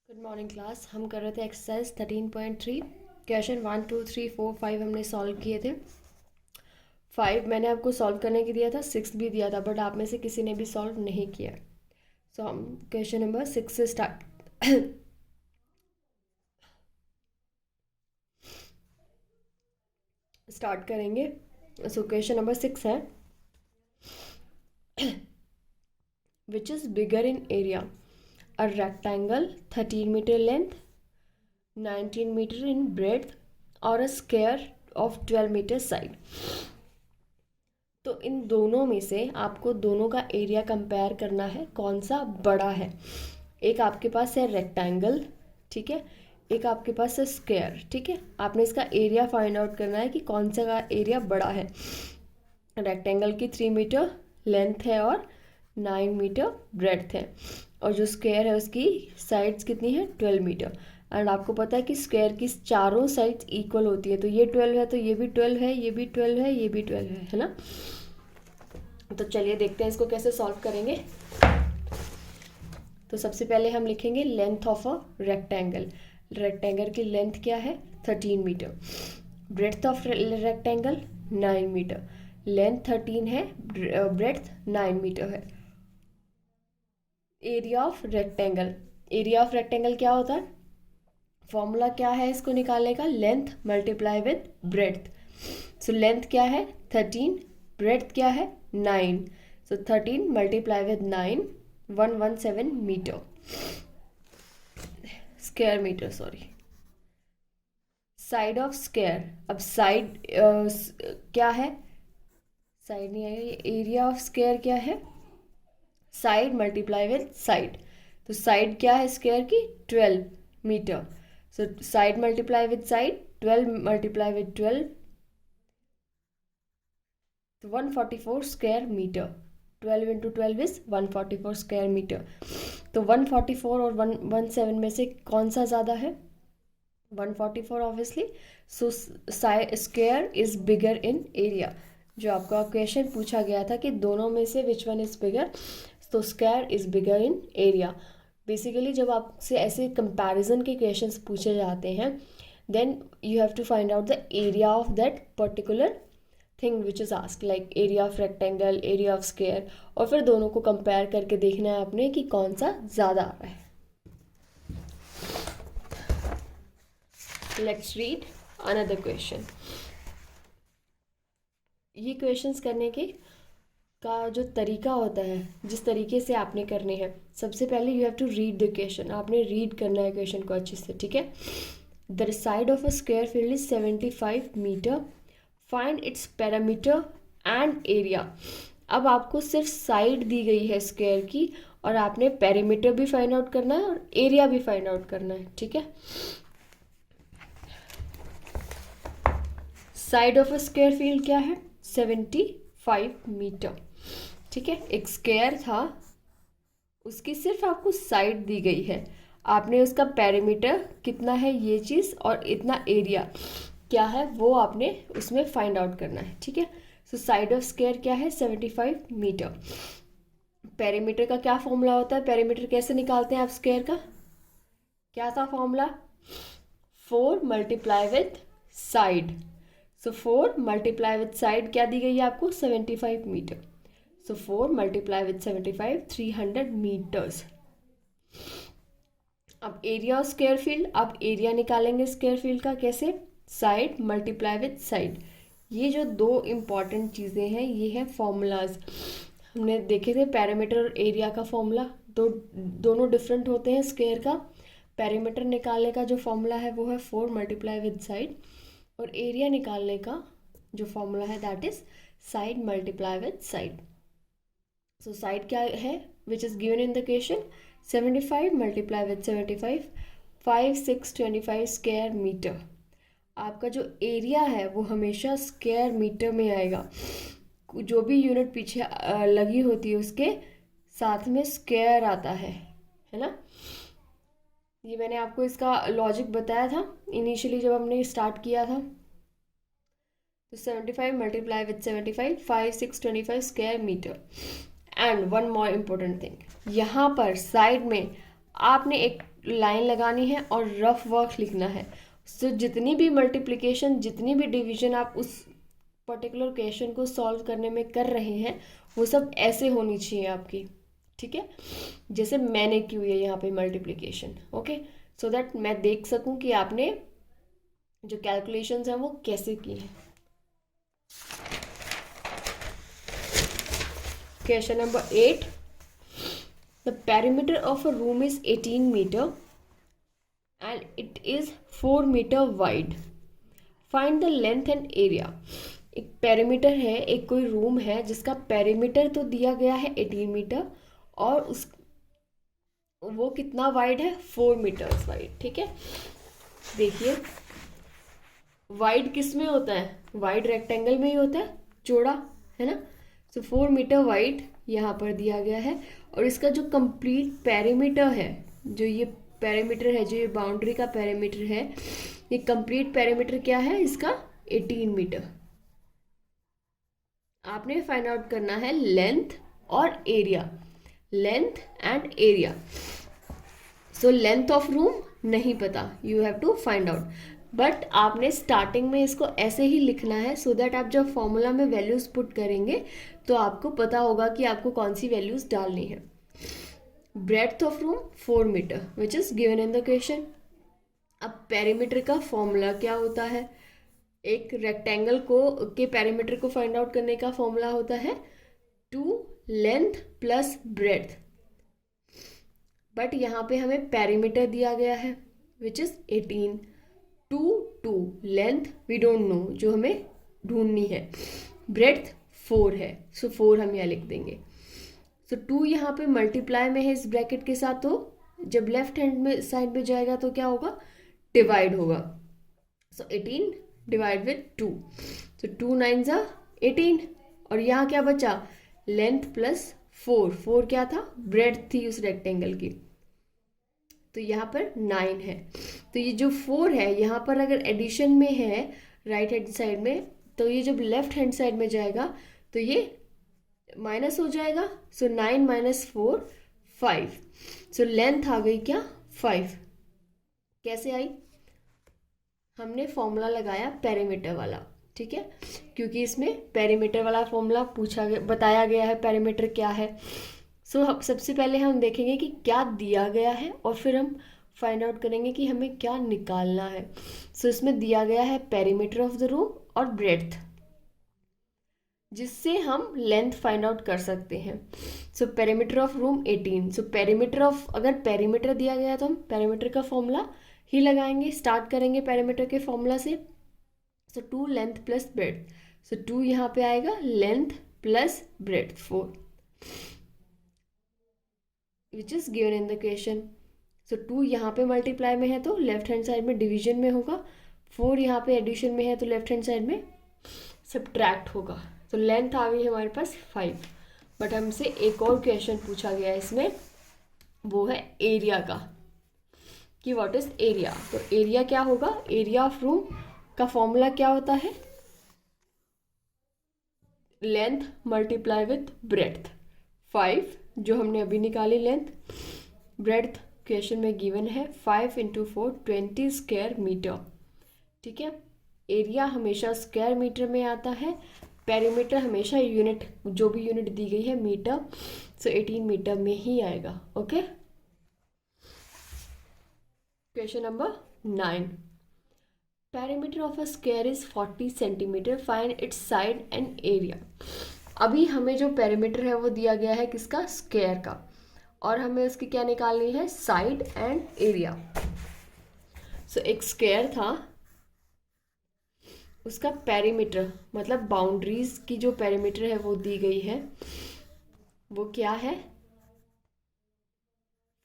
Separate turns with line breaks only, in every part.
Good morning class. हम कर रहे थे एक्सरसाइज 13.3। क्वेश्चन 1 2 3 4 5 हमने सॉल्व किए थे। 5 मैंने आपको सॉल्व करने के दिया था, 6 भी दिया था, बट आप में से किसी ने भी सॉल्व नहीं किया। सो हम क्वेश्चन नंबर 6 से स्टार्ट करेंगे। सो क्वेश्चन नंबर 6 है, which is bigger in area, a rectangle 13 metre length, 19 metre in breadth और a square of 12 metre side. तो इन दोनों में से आपको दोनों का एरिया कंपेयर करना है, कौन सा बड़ा है। एक आपके पास है रेक्टेंगल, ठीक है, एक आपके पास है स्क्वायर, ठीक है। आपने इसका एरिया फाइंड आउट करना है कि कौन सा का एरिया बड़ा है। रेक्टेंगल की 3 मीटर लेंथ है और 9 मीटर ब्रेड्थ है, और जो स्क्वायर है उसकी साइड्स कितनी है, 12 मीटर। एंड आपको पता है कि स्क्वायर की चारों साइड्स इक्वल होती है, तो ये 12 है, तो ये भी 12 है, ये भी 12 है, ये भी 12 है ना। तो चलिए देखते हैं इसको कैसे सॉल्व करेंगे। तो सबसे पहले हम लिखेंगे length of a rectangle. Rectangle की लेंथ क्या है, 13 metre. Breadth of rectangle 9 metre. Length 13 है, ब्रेड्थ 9 मीटर है। Area of rectangle, area of rectangle क्या होता है, फॉर्मूला क्या है इसको निकालने का, length multiply with breadth. So length क्या है 13, ब्रेड्थ क्या है 9। So 13 multiply with 9, 117 metre, square metre sorry. Side of square, अब साइड क्या है, साइड नहीं आएगा, ये एरिया ऑफ स्क्वायर क्या है, साइड मल्टीप्लाई विद साइड। तो साइड क्या है स्क्वायर की, 12 metre. So side multiply with side, 12 multiply with 12, तो 144 square metre. 12 into 12 is 144 square metre. तो 144 और 117 में से कौन सा ज़्यादा है, 144 obviously. So square is bigger in area. जो आपका क्वेश्चन पूछा गया था कि दोनों में से विच वन इज बिगर, तो square is bigger in area. Basically जब आपसे ऐसे कंपैरिजन के क्वेश्चंस पूछे जाते हैं, then you have to find out the area of that particular thing which is ask, like area of rectangle, area of square, और फिर दोनों को कंपेयर करके देखना है आपने कि कौन सा ज़्यादा आ रहा है। Let's read another question. ये क्वेश्चंस करने के का जो तरीका होता है, जिस तरीके से आपने करने हैं, सबसे पहले you have to read the question. आपने रीड करना है क्वेश्चन को अच्छे से, ठीक है। The side of a square field is 75 metre, find its parameter and area. अब आपको सिर्फ साइड दी गई है स्क्वायर की, और आपने पैरामीटर भी फाइंड आउट करना है और एरिया भी फाइंड आउट करना है, ठीक है। Side of a square field क्या है, 75 मीटर, ठीक है। एक स्क्वायर था, उसकी सिर्फ आपको साइड दी गई है, आपने उसका पैरामीटर कितना है ये चीज़, और इतना एरिया क्या है वो आपने उसमें फाइंड आउट करना है, ठीक है। सो साइड ऑफ स्क्वायर क्या है, 75 मीटर। पैरामीटर का क्या फॉर्मूला होता है, पैरामीटर कैसे निकालते हैं आप स्क्वायर का, क्या था formula, 4 multiply with side. So 4 multiply with side क्या दी गई है आपको, 75 metre. So 4 multiply with 75, 300 metres. अब एरिया ऑफ स्क्वायर फील्ड, आप एरिया निकालेंगे स्क्वायर फील्ड का कैसे, साइड मल्टीप्लाई विथ साइड। ये जो दो इम्पॉर्टेंट चीज़ें हैं ये है फॉर्मूलाज। हमने देखे थे पैरामीटर और एरिया का फॉर्मूला, दोनों डिफरेंट होते हैं। स्क्वायर का पैरामीटर निकालने का जो फॉर्मूला है वो है 4 मल्टीप्लाई विद साइड, और एरिया निकालने का जो फॉर्मूला है that is side multiply with side. So side क्या है which is given in the question, 75 multiply with 75, 5625 square metre. आपका जो एरिया है वो हमेशा स्क्वायर मीटर में आएगा, जो भी यूनिट पीछे लगी होती है उसके साथ में स्क्वायर आता है ना। ये मैंने आपको इसका लॉजिक बताया था इनिशियली जब हमने स्टार्ट किया था। तो 75 multiply with 75, 5625 square metre. And one more important thing, यहाँ पर साइड में आपने एक लाइन लगानी है और रफ वर्क लिखना है। सो जितनी भी मल्टीप्लिकेशन, जितनी भी डिवीजन आप उस पर्टिकुलर क्वेश्चन को सॉल्व करने में कर रहे हैं, वो सब ऐसे होनी चाहिए आपकी, ठीक है, जैसे मैंने की हुई है यहाँ पे मल्टीप्लिकेशन। ओके, सो दैट मैं देख सकूं कि आपने जो कैलकुलेशंस हैं वो कैसे की हैं। Question number 8, the perimeter of a room is 18 metre and it is 4 metre wide, find the length and area. एक पेरीमीटर है, एक कोई रूम है जिसका पेरीमीटर तो दिया गया है 18 मीटर और उस वो कितना वाइड है, 4 मीटर्स वाइड, ठीक है। देखिए वाइड किस में होता है, वाइड रेक्टेंगल में ही होता है, चौड़ा, है ना। सो 4 मीटर वाइड यहाँ पर दिया गया है और इसका जो कंप्लीट पेरीमीटर है, जो ये पेरीमीटर है, जो ये बाउंड्री का पेरीमीटर है, ये कंप्लीट पेरीमीटर क्या है इसका, 18 मीटर। आपने फाइंड आउट करना है लेंथ और area, length and area. So length of room नहीं पता, you have to find out, but आपने स्टार्टिंग में इसको ऐसे ही लिखना है सो दैट आप जब फॉर्मूला में वैल्यूज पुट करेंगे तो आपको पता होगा कि आपको कौन सी वैल्यूज डालनी है। Breadth of room 4 metre which is given in the question. अब पेरीमीटर का फॉर्मूला क्या होता है, एक रेक्टेंगल को के पेरीमीटर को फाइंड आउट करने का फॉर्मूला होता है 2 लेंथ प्लस ब्रेड्थ, बट यहाँ पे हमें पेरीमीटर दिया गया है which is 18, 2 length we don't know, जो हमें ढूंढनी है, ब्रेड्थ 4 है, सो 4 हम यहाँ लिख देंगे। सो 2 यहाँ पे मल्टीप्लाई में है इस ब्रैकेट के साथ, तो जब लेफ्ट हैंड में साइड में जाएगा तो क्या होगा, डिवाइड होगा। सो 18 डिवाइड विथ 2, सो 2 9 ज़ा 18 और यहाँ क्या बचा, लेंथ प्लस 4, 4 क्या था, ब्रेड्थ थी उस रेक्टेंगल की, तो यहाँ पर 9 है। तो ये जो 4 है यहाँ पर अगर एडिशन में है राइट हैंड साइड में, तो ये जब लेफ्ट हैंड साइड में जाएगा तो ये माइनस हो जाएगा। सो 9 माइनस 4 5, सो लेंथ आ गई क्या, 5। कैसे आई, हमने फॉर्मूला लगाया पेरीमीटर वाला, ठीक है, क्योंकि इसमें पेरीमीटर वाला फॉर्मूला पूछा गया, बताया गया है पेरीमीटर क्या है। सो सबसे पहले हम देखेंगे कि क्या दिया गया है और फिर हम फाइंड आउट करेंगे कि हमें क्या निकालना है। सो इसमें दिया गया है पेरीमीटर ऑफ द रूम और ब्रेड्थ, जिससे हम लेंथ फाइंड आउट कर सकते हैं। So perimeter of room 18, so perimeter of, अगर पेरीमीटर दिया गया तो हम पेरीमीटर का फॉर्मूला ही लगाएंगे, स्टार्ट करेंगे पेरीमीटर के फॉर्मूला से। So 2 length plus breadth, so 2 यहाँ पे आएगा length plus breadth 4 which is given in the question. So 2 यहाँ पे मल्टीप्लाई में है तो लेफ्ट हैंड साइड में डिवीजन में होगा, 4 यहाँ पे एडिशन में है तो लेफ्ट हैंड साइड में सब्ट्रैक्ट होगा। तो लेंथ आ गई हमारे पास 5, बट हमसे एक और क्वेश्चन पूछा गया है इसमें, वो है एरिया का, कि व्हाट इज एरिया। तो एरिया क्या होगा, एरिया ऑफ रूम का फॉर्मूला क्या होता है, लेंथ मल्टीप्लाई विथ ब्रेड्थ, 5 जो हमने अभी निकाली लेंथ, ब्रेड्थ क्वेश्चन में गिवन है 5 × 4 20 स्क्वायर मीटर, ठीक है। एरिया हमेशा स्क्वायर मीटर में आता है, पेरीमीटर हमेशा यूनिट, जो भी यूनिट दी गई है मीटर, सो 18 मीटर में ही आएगा। Okay, question number 9, perimeter of a square is 40 centimetre, find its side and area. अभी हमें जो पेरीमीटर है वो दिया गया है किसका, स्क्वायर का, और हमें उसकी क्या निकालनी है, साइड एंड एरिया। सो एक स्क्वायर था, उसका पेरीमीटर मतलब बाउंड्रीज की जो पेरीमीटर है वो दी गई है, वो क्या है,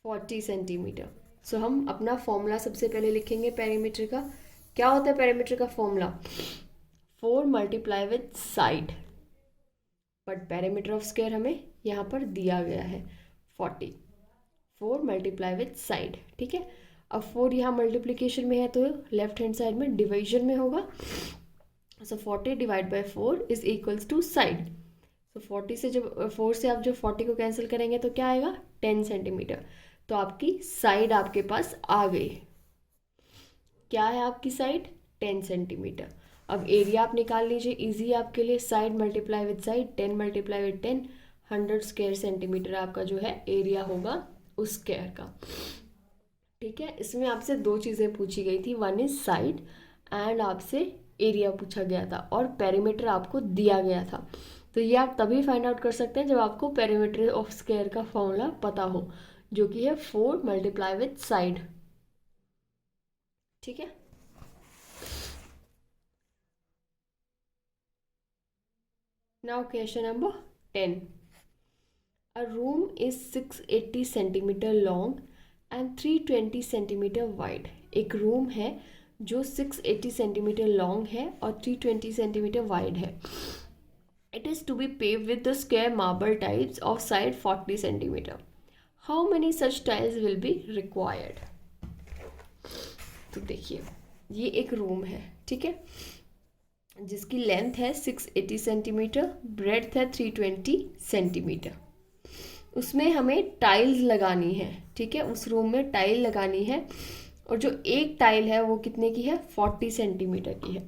40 सेंटीमीटर। सो हम अपना फॉर्मूला सबसे पहले लिखेंगे पेरीमीटर का। क्या होता है पेरीमीटर का formula, 4 multiply with side, but perimeter of square हमें यहाँ पर दिया गया है 40, 4 मल्टीप्लाई विथ साइड, ठीक है। अब 4 यहाँ मल्टीप्लीकेशन में है तो लेफ्ट हैंड साइड में डिवीजन में होगा। So 40 divide by 4 is equals to side. So 40 से जब 4 से आप जब 40 को कैंसिल करेंगे तो क्या आएगा, 10 सेंटीमीटर। तो आपकी साइड आपके पास आ गई। क्या है आपकी साइड? 10 सेंटीमीटर। अब एरिया आप निकाल लीजिए, इजी आपके लिए। Side multiply with side, 10 multiply with 10, 100 square centimetre आपका जो है एरिया होगा उस स्क्वायर का। ठीक है, इसमें आपसे दो चीज़ें पूछी गई थी, वन इज साइड एंड आपसे एरिया पूछा गया था, और पेरीमीटर आपको दिया गया था। तो ये आप तभी फाइंड आउट कर सकते हैं जब आपको पेरीमीटर ऑफ स्क्वायर का फॉर्मूला पता हो, जो कि है 4 मल्टीप्लाई विद साइड। ठीक है, now question number 10। A room is 680 centimetre long and 320 centimetre wide. एक रूम है जो 680 सेंटीमीटर लॉन्ग है और 320 सेंटीमीटर वाइड है। It is to be paved with the square marble tiles of side 40 centimeter. How many such tiles will be required? तो देखिए, ये एक रूम है, ठीक है, जिसकी लेंथ है 680 सेंटीमीटर, ब्रेड्थ है 320 सेंटीमीटर। उसमें हमें टाइल्स लगानी है। ठीक है, उस रूम में टाइल लगानी है, और जो एक टाइल है वो कितने की है? 40 सेंटीमीटर की है।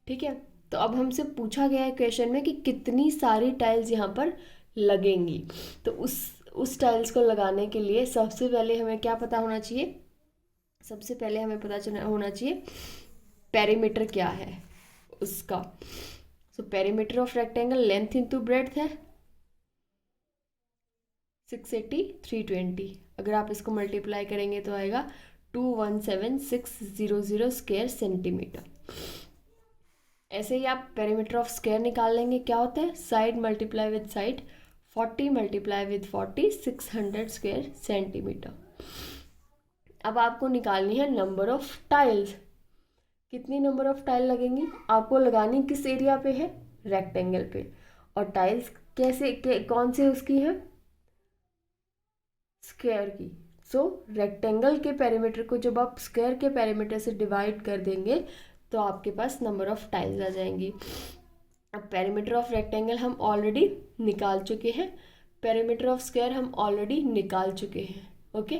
ठीक है, तो अब हमसे पूछा गया है क्वेश्चन में कि कितनी सारी टाइल्स यहाँ पर लगेंगी। तो उस टाइल्स को लगाने के लिए सबसे पहले हमें क्या पता होना चाहिए? सबसे पहले हमें पता होना चाहिए पेरीमीटर क्या है उसका। So perimeter of rectangle length into breadth है 680 320। अगर आप इसको मल्टीप्लाई करेंगे तो आएगा 217600 स्क्वायर सेंटीमीटर। ऐसे ही आप पेरीमीटर ऑफ स्क्वायर निकाल लेंगे। क्या होता है? Side multiply with side, 40 multiply with 40, 600 square centimetre. अब आपको निकालनी है नंबर ऑफ टाइल्स। कितनी नंबर ऑफ टाइल लगेंगी आपको लगानी? किस एरिया पे है? रेक्टेंगल पे। और टाइल्स कौन से उसकी है? स्क्वायर की। सो रेक्टेंगल के पेरीमीटर को जब आप स्क्वायर के पेरीमीटर से डिवाइड कर देंगे तो आपके पास नंबर ऑफ टाइल्स आ जाएंगी। अब पेरीमीटर ऑफ रेक्टेंगल हम ऑलरेडी निकाल चुके हैं, पेरीमीटर ऑफ स्क्वायर हम ऑलरेडी निकाल चुके हैं। ओके,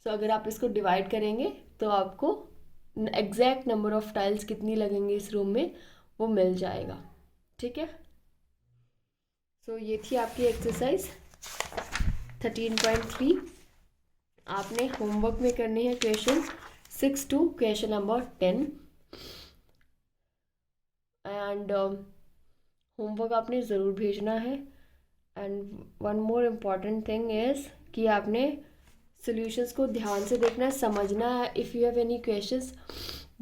सो अगर आप इसको डिवाइड करेंगे तो आपको एग्जैक्ट नंबर ऑफ टाइल्स कितनी लगेंगी इस रूम में वो मिल जाएगा। ठीक है, सो ये थी आपकी एक्सरसाइज 13.3। आपने होमवर्क में करने हैं question 6 to question number 10, and homework आपने ज़रूर भेजना है। And one more important thing is कि आपने सॉल्यूशंस को ध्यान से देखना है, समझना है। If you have any questions,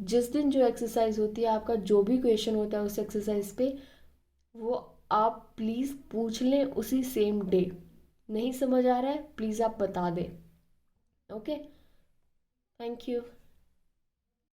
जिस दिन जो एक्सरसाइज होती है आपका जो भी क्वेश्चन होता है उस एक्सरसाइज पे, वो आप प्लीज़ पूछ लें उसी सेम डे। नहीं समझ आ रहा है प्लीज़ आप बता दें। Okay, thank you.